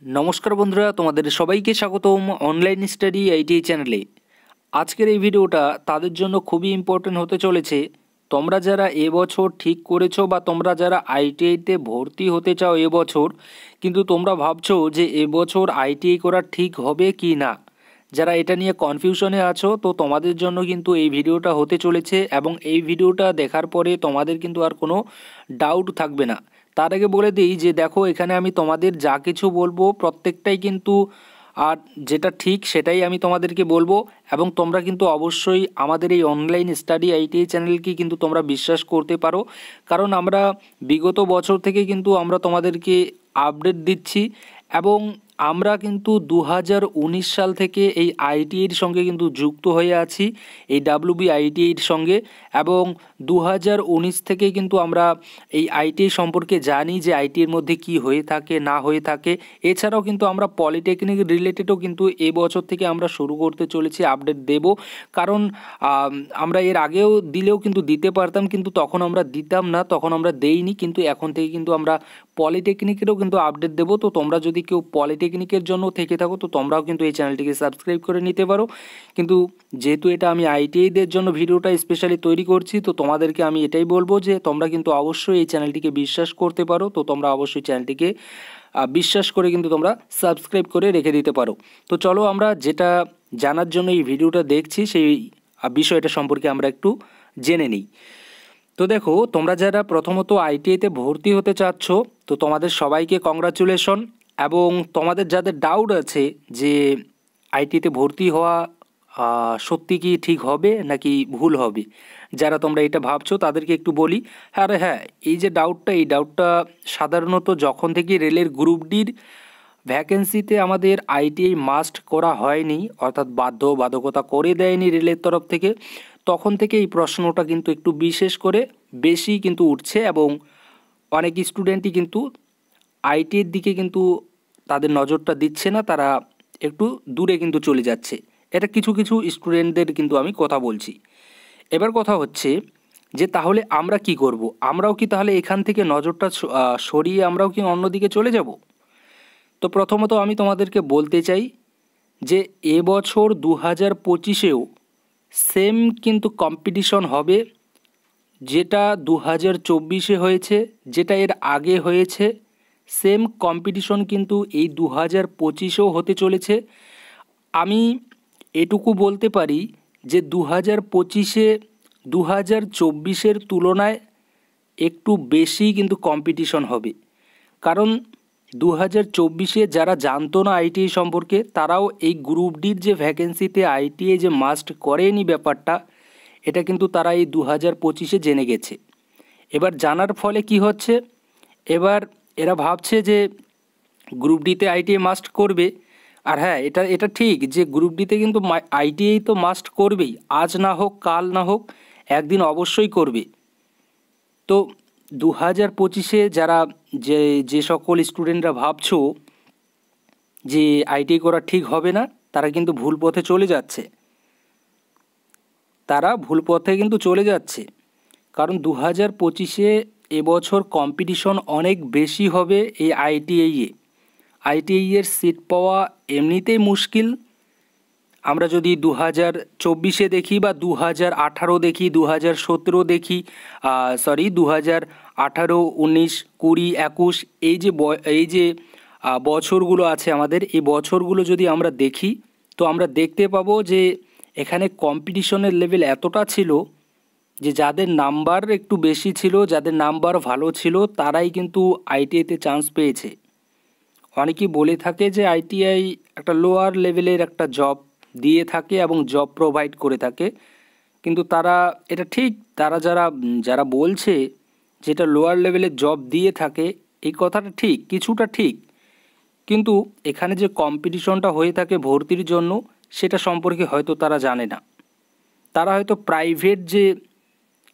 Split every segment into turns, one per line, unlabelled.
नमस्कार बंधुरा तुम्हारे सबाइके स्वागतम ऑनलाइन स्टाडी आईटीआई चैनले। आजकेर এই ভিডিওটা তাদের জন্য খুবই ইম্পর্টেন্ট হতে চলেছে। তোমরা যারা এবছর ঠিক করেছো বা তোমরা যারা আইটিআইতে ভর্তি হতে চাও এবছর, কিন্তু তোমরা ভাবছো যে এবছর আইটিআই করা ঠিক হবে কি না, যারা এটা নিয়ে কনফিউশনে আছো, তো তোমাদের জন্য কিন্তু এই ভিডিওটা হতে চলেছে এবং এই ভিডিওটা দেখার পরে তোমাদের কিন্তু আর কোনো ডাউট থাকবে না। তার আগে বলে দিই যে দেখো, এখানে আমি তোমাদের যা কিছু বলবো প্রত্যেকটাই কিন্তু আর যেটা ঠিক সেটাই আমি তোমাদেরকে বলবো, এবং তোমরা কিন্তু অবশ্যই আমাদের এই অনলাইন স্টাডি আইটিআই চ্যানেলকে কিন্তু তোমরা বিশ্বাস করতে পারো, কারণ আমরা বিগত বছর থেকে কিন্তু আমরা তোমাদেরকে আপডেট দিচ্ছি এবং আমরা কিন্তু 2019 সাল থেকে এই আইটিআইয়ের সঙ্গে কিন্তু যুক্ত হয়ে আছি, এই ডাব্লিউবি আইটিআইয়ের সঙ্গে। এবং 2019 থেকে কিন্তু আমরা এই আইটিআই সম্পর্কে জানি যে আইটিআইয়ের মধ্যে কি হয়ে থাকে না হয়ে থাকে। এছাড়াও কিন্তু আমরা পলিটেকনিক রিলেটেডও কিন্তু এবছর থেকে আমরা শুরু করতে চলেছি, আপডেট দেব। কারণ আমরা এর আগেও দিলেও কিন্তু দিতে পারতাম, কিন্তু তখন আমরা দিতাম না, তখন আমরা দেইনি, কিন্তু এখন থেকে কিন্তু আমরা পলিটেকনিকেরও কিন্তু আপডেট দেবো। তো তোমরা যদি কেউ পলিটেকনিকের জন্য থেকে থাকো, তো তোমরাও কিন্তু এই চ্যানেলটিকে সাবস্ক্রাইব করে নিতে পারো। কিন্তু যেহেতু এটা আমি আইটিআইদের জন্য ভিডিওটা স্পেশালি তৈরি করছি, তো তোমাদেরকে আমি এটাই বলবো যে তোমরা কিন্তু অবশ্যই এই চ্যানেলটিকে বিশ্বাস করতে পারো। তো তোমরা অবশ্যই চ্যানেলটিকে বিশ্বাস করে কিন্তু তোমরা সাবস্ক্রাইব করে রেখে দিতে পারো। তো চলো, আমরা যেটা জানার জন্য এই ভিডিওটা দেখছি সেই বিষয়টা সম্পর্কে আমরা একটু জেনে নিই। তো দেখো, তোমরা যারা প্রথমত আইটিআইতে ভর্তি হতে চাচ্ছ, তো তোমাদের সবাইকে কংগ্রাচুলেশন। এবং তোমাদের যাদের ডাউট আছে যে আইটিআইতে ভর্তি হওয়া সত্যি কি ঠিক হবে নাকি ভুল হবে, যারা তোমরা এটা ভাবছো তাদেরকে একটু বলি। হ্যাঁ, এই যে এই ডাউটটা সাধারণত যখন থেকে রেলের গ্রুপ ডির ভ্যাকেন্সিতে আমাদের আইটিআই মাস্ট করা হয়নি, অর্থাৎ বাধ্যকতা করে দেয়নি রেলের তরফ থেকে, তখন থেকে এই প্রশ্নটা কিন্তু একটু বিশেষ করে বেশি কিন্তু উঠছে এবং অনেক স্টুডেন্টই কিন্তু আইটিআইয়ের দিকে কিন্তু তাদের নজরটা দিচ্ছে না, তারা একটু দূরে কিন্তু চলে যাচ্ছে। এটা কিছু কিছু স্টুডেন্টদের কিন্তু আমি কথা বলছি। এবার কথা হচ্ছে যে তাহলে আমরা কি করব, আমরাও কি তাহলে এখান থেকে নজরটা সরিয়ে আমরাও কি অন্যদিকে চলে যাব? তো প্রথমত আমি তোমাদেরকে বলতে চাই যে এবছর 2025-এও সেম কিন্তু কম্পিটিশন হবে, যেটা 2024-এ হয়েছে, যেটা এর আগে হয়েছে, সেম কম্পিটিশন কিন্তু এই 2025-এও হতে চলেছে। আমি এটুকু বলতে পারি যে 2025-এ 2024-এর তুলনায় একটু বেশি কিন্তু কম্পিটিশন হবে। কারণ 2024-এ যারা জানতো না আইটিআই সম্পর্কে, তারাও এই গ্রুপ ডির যে ভ্যাকেন্সিতে আইটিআই যে মাস্ট করেনি ব্যাপারটা, এটা কিন্তু তারা এই 2025-এ জেনে গেছে। এবার জানার ফলে কি হচ্ছে, এবার এরা ভাবছে যে গ্রুপ ডিতে আইটিআই মাস্ট করবে। আর হ্যাঁ, এটা ঠিক যে গ্রুপ ডিতে কিন্তু আইটিআই তো মাস্ট করবেই, আজ না হোক কাল না হোক একদিন অবশ্যই করবে। তো 2025-এ যারা যে সকল স্টুডেন্টরা ভাবছো যে আইটিআই করা ঠিক হবে না, তারা কিন্তু ভুল পথে চলে যাচ্ছে, কারণ 2025-এ এবছর কম্পিটিশন অনেক বেশি হবে এই আইটিআইয়ের সিট পাওয়া এমনিতেই মুশকিল। আমরা যদি 2024-এ দেখি বা 2018 দেখি, 2017 দেখি, 2018, 19, 20, 21 এই যে বছরগুলো আছে আমাদের, এই বছরগুলো যদি আমরা দেখি, তো আমরা দেখতে পাবো যে এখানে কম্পিটিশনের লেভেল এতটা ছিল যে যাদের নাম্বার একটু বেশি ছিল, যাদের নাম্বার ভালো ছিল, তারাই কিন্তু আইটিআইতে চান্স পেয়েছে। অনেকেই বলে থাকে যে আইটিআই একটা লোয়ার লেভেলের একটা জব দিয়ে থাকে এবং জব প্রোভাইড করে থাকে, কিন্তু তারা এটা ঠিক, তারা যারা বলছে যেটা লোয়ার লেভেলের জব দিয়ে থাকে, এই কথাটা ঠিক, কিছুটা ঠিক, কিন্তু এখানে যে কম্পিটিশনটা হয়ে থাকে ভর্তির জন্য, সেটা সম্পর্কে হয়তো তারা জানে না। তারা হয়তো প্রাইভেট যে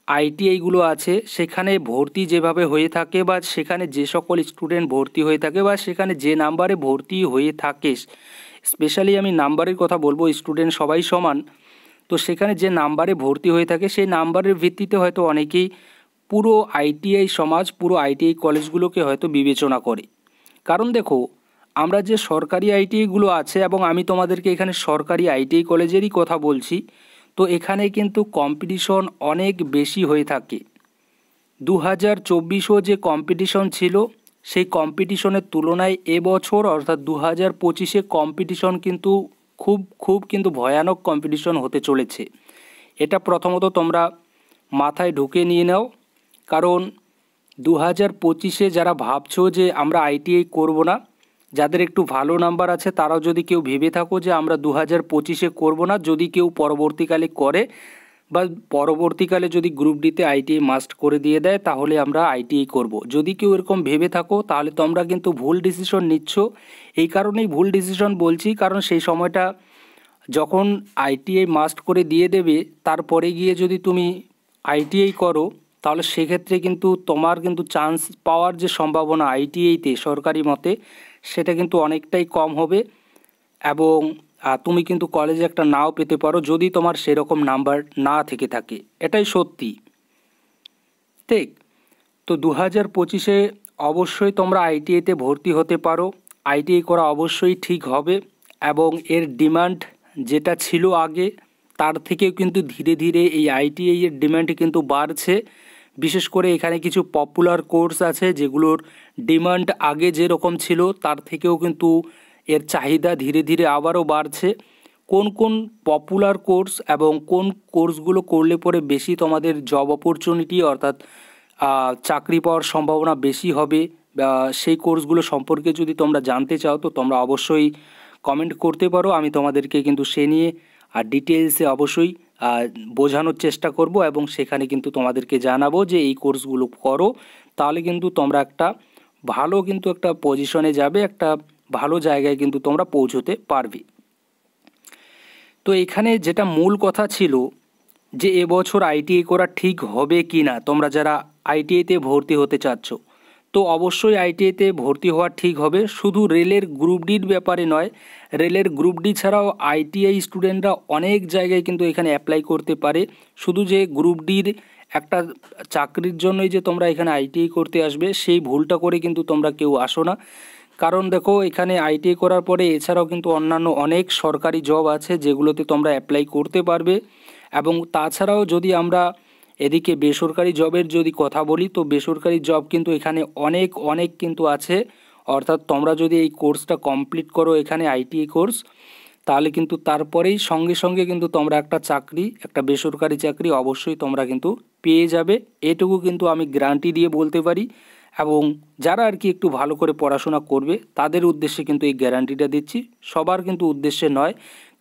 আইটিআইগুলো আছে সেখানে ভর্তি যেভাবে হয়ে থাকে, বা সেখানে যে সকল স্টুডেন্ট ভর্তি হয়ে থাকে, বা সেখানে যে নাম্বারে ভর্তি হয়ে থাকে, স্পেশালি আমি নাম্বারের কথা বলবো, স্টুডেন্ট সবাই সমান, তো সেখানে যে নাম্বারে ভর্তি হয়ে থাকে সেই নাম্বারের ভিত্তিতে হয়তো অনেকেই পুরো আইটিআই সমাজ, পুরো আইটিআই কলেজগুলোকে হয়তো বিবেচনা করে। কারণ দেখো, আমরা যে সরকারি আইটিআইগুলো আছে, এবং আমি তোমাদেরকে এখানে সরকারি আইটিআই কলেজেরই কথা বলছি, তো এখানে কিন্তু কম্পিটিশন অনেক বেশি হয়ে থাকে। 2024-ও যে কম্পিটিশন ছিল, সেই কম্পিটিশনের তুলনায় এবছর অর্থাৎ 2025-এ কম্পিটিশন কিন্তু খুব কিন্তু ভয়ানক কম্পিটিশন হতে চলেছে। এটা প্রথমত তোমরা মাথায় ঢুকে নিয়ে নাও, কারণ 2025-এ যারা ভাবছো যে আমরা আইটিআই করব না, যাদের একটু ভালো নাম্বার আছে তারাও যদি কেউ ভেবে থাকো যে আমরা 2025-এ করব না, যদি কেউ পরবর্তীকালে করে বা পরবর্তীকালে যদি গ্রুপ ডিতে আইটিআই মাস্ট করে দিয়ে দেয় তাহলে আমরা আইটিআই করব, যদি কেউ এরকম ভেবে থাকো তাহলে তোমরা কিন্তু ভুল ডিসিশন নিচ্ছ। এই কারণেই ভুল ডিসিশন বলছি, কারণ সেই সময়টা যখন আইটিআই মাস্ট করে দিয়ে দেবে, তারপরে গিয়ে যদি তুমি আইটিআই করো তাহলে সেক্ষেত্রে কিন্তু তোমার কিন্তু চান্স পাওয়ার যে সম্ভাবনা আইটিআইতে সরকারি মতে, সেটা কিন্তু অনেকটাই কম হবে, এবং তুমি কিন্তু কলেজে একটা নাও পেতে পারো যদি তোমার সেরকম নাম্বার না থেকে থাকে। এটাই সত্যি, ঠিক। তো 2025-এ অবশ্যই তোমরা আইটিআইতে ভর্তি হতে পারো। আইটিআই করা অবশ্যই ঠিক হবে, এবং এর ডিমান্ড যেটা ছিল আগে তার থেকেও কিন্তু ধীরে ধীরে এই আইটিআই এর ডিমান্ড কিন্তু বাড়ছে। বিশেষ করে এখানে কিছু পপুলার কোর্স আছে যেগুলোর ডিমান্ড আগে যেরকম ছিল তার থেকেও কিন্তু এর চাহিদা ধীরে ধীরে আবারও বাড়ছে। কোন কোন পপুলার কোর্স এবং কোন কোর্সগুলো করলে পরে বেশি তোমাদের জব অপরচুনিটি অর্থাৎ চাকরি পাওয়ার সম্ভাবনা বেশি হবে, সেই কোর্সগুলো সম্পর্কে যদি তোমরা জানতে চাও তো তোমরা অবশ্যই কমেন্ট করতে পারো। আমি তোমাদেরকে কিন্তু সে নিয়ে ডিটেলসে অবশ্যই বোঝানোর চেষ্টা করব, এবং সেখানে কিন্তু তোমাদেরকে জানাবো যে এই কোর্সগুলো করো, তাহলে কিন্তু তোমরা একটা ভালো কিন্তু একটা পজিশনে যাবে, একটা ভালো জায়গায় কিন্তু তোমরা পৌঁছতে পারবে। তো এখানে যেটা মূল কথা ছিল যে এবছর আইটিআই করা ঠিক হবে কি না, তোমরা যারা আইটিআইতে ভর্তি হতে চাচ্ছ তো অবশ্যই আইটিআইতে ভর্তি হওয়া ঠিক হবে। শুধু রেলের গ্রুপ ডির ব্যাপারে নয়, রেলের গ্রুপ ডি ছাড়াও আইটিআই স্টুডেন্টরা অনেক জায়গায় কিন্তু এখানে অ্যাপ্লাই করতে পারে। শুধু যে গ্রুপ ডির একটা চাকরির জন্যই যে তোমরা এখানে আইটিআই করতে আসবে সেই ভুলটা করে কিন্তু তোমরা কেউ আসো না। কারণ দেখো এখানে আইটিআই করার পরে এছাড়াও কিন্তু অন্যান্য অনেক সরকারি জব আছে যেগুলোতে তোমরা অ্যাপ্লাই করতে পারবে, এবং তাছাড়াও যদি আমরা এদিকে বেসরকারি জবের যদি কথা বলি তো বেসরকারি জব কিন্তু এখানে অনেক কিন্তু আছে। অর্থাৎ তোমরা যদি এই কোর্সটা কমপ্লিট করো এখানে আইটিআই কোর্স, তাহলে কিন্তু তারপরেই সঙ্গে সঙ্গে কিন্তু তোমরা একটা চাকরি, একটা বেসরকারি চাকরি অবশ্যই তোমরা কিন্তু পেয়ে যাবে। এটুকু কিন্তু আমি গ্যারান্টি দিয়ে বলতে পারি, এবং যারা আর কি একটু ভালো করে পড়াশোনা করবে তাদের উদ্দেশ্যে কিন্তু এই গ্যারান্টিটা দিচ্ছি, সবার কিন্তু উদ্দেশ্যে নয়।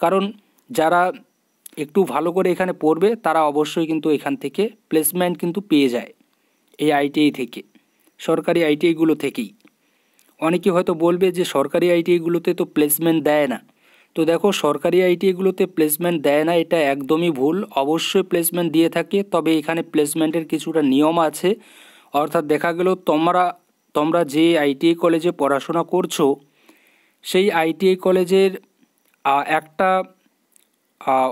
কারণ যারা একটু ভালো করে এখানে পড়বে তারা অবশ্যই কিন্তু এখান থেকে প্লেসমেন্ট কিন্তু পেয়ে যায় এই আইটিআই থেকে, সরকারি আইটিআইগুলো থেকেই। অনেকে হয়তো বলবে যে সরকারি আইটিআইগুলোতে তো প্লেসমেন্ট দেয় না। তো দেখো সরকারি আইটিআইগুলোতে প্লেসমেন্ট দেয় না এটা একদমই ভুল, অবশ্যই প্লেসমেন্ট দিয়ে থাকে, তবে এখানে প্লেসমেন্টের কিছুটা নিয়ম আছে। অর্থাৎ দেখা গেল তোমরা যে আইটিআই কলেজে পড়াশোনা করছো সেই আইটিআই কলেজের একটা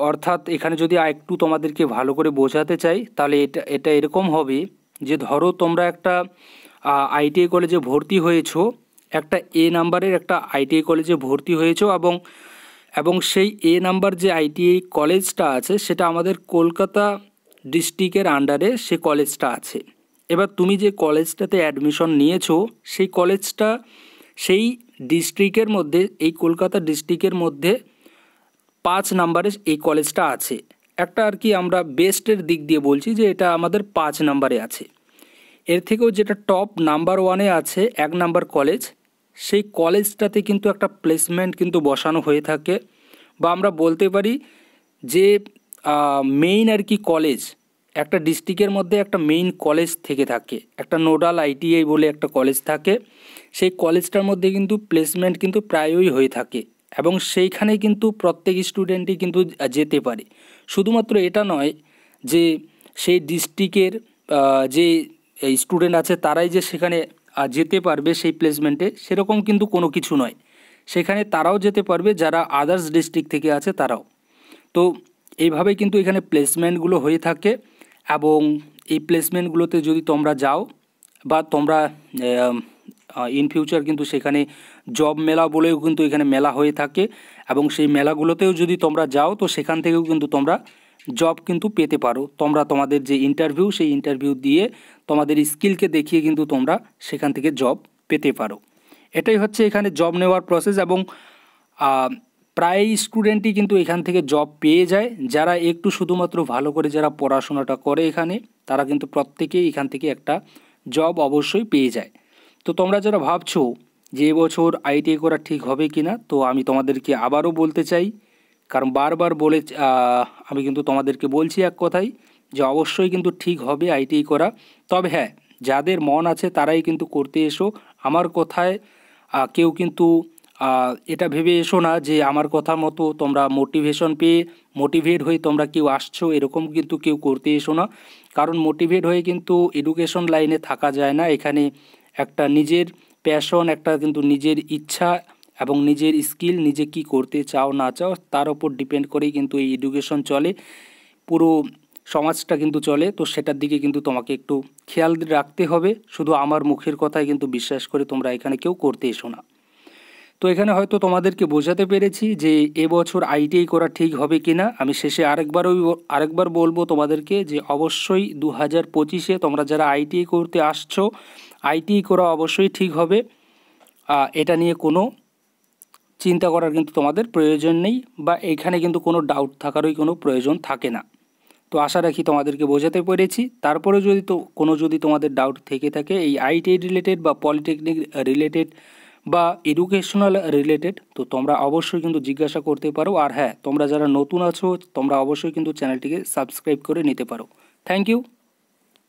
অর্থাৎ এখানে যদি একটু তোমাদেরকে ভালো করে বোঝাতে চাই তাহলে এটা এরকম হবে যে ধরো তোমরা একটা আইটিআই কলেজে ভর্তি হয়েছো, একটা এ নাম্বারের একটা আইটিআই কলেজে ভর্তি হয়েছো, এবং সেই এ নাম্বার যে আইটিআই কলেজটা আছে সেটা আমাদের কলকাতা ডিস্ট্রিক্টের আন্ডারে সে কলেজটা আছে। এবার তুমি যে কলেজটাতে অ্যাডমিশন নিয়েছো সেই কলেজটা সেই ডিস্ট্রিক্টের মধ্যে, এই কলকাতা ডিস্ট্রিক্টের মধ্যে 5 নাম্বারে এই কলেজটা আছে। একটা আর কি আমরা বেস্টের দিক দিয়ে বলছি যে এটা আমাদের 5 নাম্বারে আছে। এর থেকেও যেটা টপ নাম্বার 1-এ আছে 1 নাম্বার কলেজ, সেই কলেজটাতে কিন্তু একটা প্লেসমেন্ট কিন্তু বসানো হয়ে থাকে, বা আমরা বলতে পারি যে মেইন আর কি কলেজ, একটা ডিস্ট্রিক্টের মধ্যে একটা মেইন কলেজ থেকে থাকে, একটা নোডাল আইটিআই বলে একটা কলেজ থাকে, সেই কলেজটার মধ্যে কিন্তু প্লেসমেন্ট কিন্তু প্রায়ই হয়ে থাকে, এবং সেইখানে কিন্তু প্রত্যেক স্টুডেন্টই কিন্তু যেতে পারে। শুধুমাত্র এটা নয় যে সেই ডিস্ট্রিক্টের যে স্টুডেন্ট আছে তারাই যে সেখানে যেতে পারবে সেই প্লেসমেন্টে, সেরকম কিন্তু কোনো কিছু নয়। সেখানে তারাও যেতে পারবে যারা আদার্স ডিস্ট্রিক্ট থেকে আছে তারাও। তো এইভাবে কিন্তু এখানে প্লেসমেন্টগুলো হয়ে থাকে, এবং এই প্লেসমেন্টগুলোতে যদি তোমরা যাও বা তোমরা ইন ফিউচার কিন্তু সেখানে জব মেলা বলেও কিন্তু এখানে মেলা হয়ে থাকে, এবং সেই মেলাগুলোতেও যদি তোমরা যাও তো সেখান থেকেও কিন্তু তোমরা জব কিন্তু পেতে পারো। তোমরা তোমাদের যে ইন্টারভিউ সেই ইন্টারভিউ দিয়ে তোমাদের স্কিলকে দেখিয়ে কিন্তু তোমরা সেখান থেকে জব পেতে পারো। এটাই হচ্ছে এখানে জব নেওয়ার প্রসেস, এবং প্রায় স্টুডেন্টই কিন্তু এখান থেকে জব পেয়ে যায়। যারা একটু শুধুমাত্র ভালো করে যারা পড়াশোনাটা করে এখানে, তারা কিন্তু প্রত্যেকেই এখান থেকে একটা জব অবশ্যই পেয়ে যায়। তো তোমরা যারা ভাবছো যে এবছর আইটিআই করা ঠিক হবে কি না, তো আমি তোমাদেরকে আবারও বলতে চাই, কারণ বারবার বলে আমি কিন্তু তোমাদেরকে বলছি এক কথাই যে অবশ্যই কিন্তু ঠিক হবে আইটিআই করা। তবে হ্যাঁ, যাদের মন আছে তারাই কিন্তু করতে এসো। আমার কথায় কেউ কিন্তু এটা ভেবে এসো না যে আমার কথা মতো তোমরা মোটিভেশন পেয়ে মোটিভেট হয়ে তোমরা কেউ আসছো, এরকম কিন্তু কেউ করতে এসো না। কারণ মোটিভেট হয়ে কিন্তু এডুকেশন লাইনে থাকা যায় না। এখানে একটা নিজের প্যাশন, একটা কিন্তু নিজের ইচ্ছা এবং নিজের স্কিল, নিজে কি করতে চাও না চাও তার উপর ডিপেন্ড করেই কিন্তু এই এডুকেশন চলে, পুরো সমাজটা কিন্তু চলে। তো সেটার দিকে কিন্তু তোমাকে একটু খেয়াল রাখতে হবে। শুধু আমার মুখের কথায় কিন্তু বিশ্বাস করে তোমরা এখানে কেউ করতে এসো না। তো এখানে হয়তো তোমাদেরকে বোঝাতে পেরেছি যে এবছর আইটিআই করা ঠিক হবে কি না। আমি শেষে আরেকবার বলবো তোমাদেরকে যে অবশ্যই 2025-এ তোমরা যারা আইটিআই করতে আসছো, আইটিআই করা অবশ্যই ঠিক হবে। এটা নিয়ে কোনো চিন্তা করার কিন্তু তোমাদের প্রয়োজন নেই, বা এখানে কিন্তু কোনো ডাউট থাকারই কোনো প্রয়োজন থাকে না। তো আশা রাখি তোমাদেরকে বোঝাতে পেরেছি। তারপরে যদি তোমাদের ডাউট থেকে থাকে এই আইটিআই রিলেটেড বা পলিটেকনিক রিলেটেড বা এডুকেশনাল রিলেটেড, তো তোমরা অবশ্যই কিন্তু জিজ্ঞাসা করতে পারো। আর হ্যাঁ, তোমরা যারা নতুন আছো তোমরা অবশ্যই কিন্তু চ্যানেলটিকে সাবস্ক্রাইব করে নিতে পারো। Thank you.